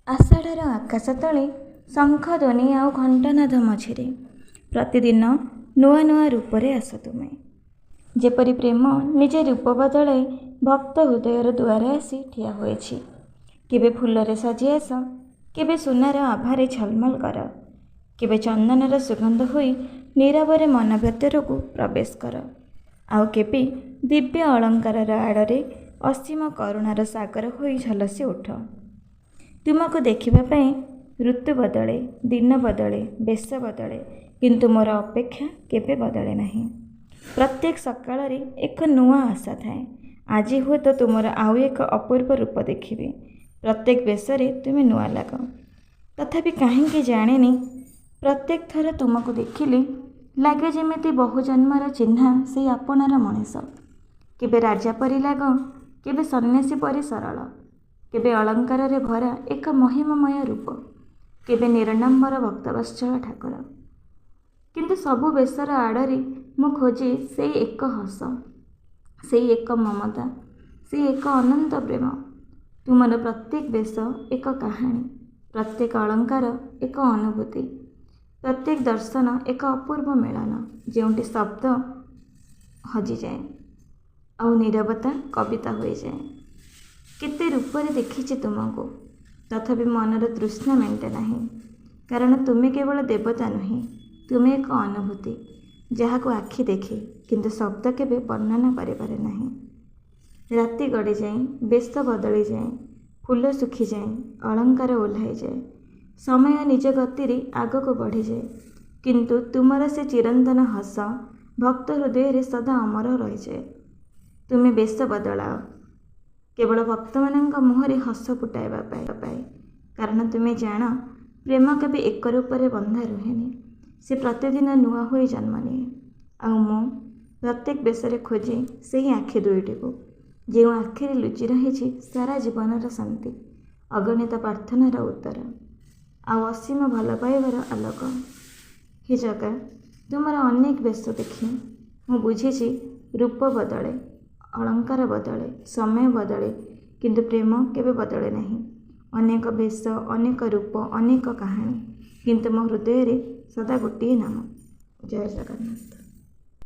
आषाढ़र आकाश तले शंख ध्वनि आउ घंटानाद मझिरे प्रतिदिन नुआ नुआ रूपरे आस तुमे। जेपरी प्रेम निजे रूप बदलाई भक्त हृदयर दुआरे आसी ठिया होइछि। केबे फूलरे सजी आस, केबे सुनार आभारे झलमल कर, केबे चंदनर सुगंध होई नीरवरे मन भीतरकू प्रवेश कर, आउ केबे दिव्य अलंकार आड़े असीम करुणार सागर होई झलसी उठ। तुमको देखिबा ऋतु बदले, दिन बदले, बेश बदले, किंतु मोर अपेक्षा केबे बदले नहीं। प्रत्येक सकाळ एक नुआ आशा थाए। आज हुए तो तुमर आउ एक अपूर्व रूप देखिबे। प्रत्येक बेशरे तुमे नुआ लाग। तथापि कहीं जाने प्रत्येक थर तुमको देखिले लगे जेमिति बहु जन्मर चिन्हा से आपणार मनीष। केबे राजा परी लाग, केबे सन्यासी परी सरल, केबे अलंकार रे भरा एक महिमामय रूप, केबे निराडंबर भक्तवत्सल ठाकुर। किंतु सबु बेशर आड़े मु खोजे से एक हस, से एक ममता, से एक अनंत प्रेम। तुमर प्रत्येक बेश एक कहानी, प्रत्येक अलंकार एक अनुभूति, प्रत्येक दर्शन एक अपूर्व मिलन, जोटी शब्द हजि जाए आउ नीरवता कविता हो जाए। केते रूपरे देखिछि तुमको, तथापि मनर तृष्णा मेटे नहीं। कारण तुम्हें केवल देवता नुहे, तुम्हें एक अनुभूति जहाको आखि देखे किंतु शब्द केबे वर्णना करिपारे नहीं। राति गड़ी जाए, बेश बदली जाए, फूल सुखी जाए, अलंकार ओह्लाई जाए, समय निज गति आगक बढ़ी जाए, किंतु तुमर से चिरंतन हस भक्त हृदय सदा अमर रही जाए। तुम्हें बेश बदलाओ केवल भक्त मान मुहरे हस फुटाइबा पाए। कारण तुम्हें जान प्रेम केबे एक रूपरे बंधा रुहेनि, से प्रतिदिन नुआ हो जन्म निए। आउ मु प्रत्येक बेशरे खोजे से ही आखि दुईटी को, जो आखिरे लुचि रही सारा जीवनर शांति, अगणित प्रार्थनार उत्तर, आउ असीम भल पाइबार आलोक। हे जगा, तुमर अनेक बेश देखी मु बुझी रूप बदले, अलंकार बदले, समय बदले, किंतु प्रेम केबे बदले नहीं। अनेक बेश, अनेक रूप, अनेक कहानी, किंतु मो हृदय सदा गोटे नाम। जय जगन्नाथ।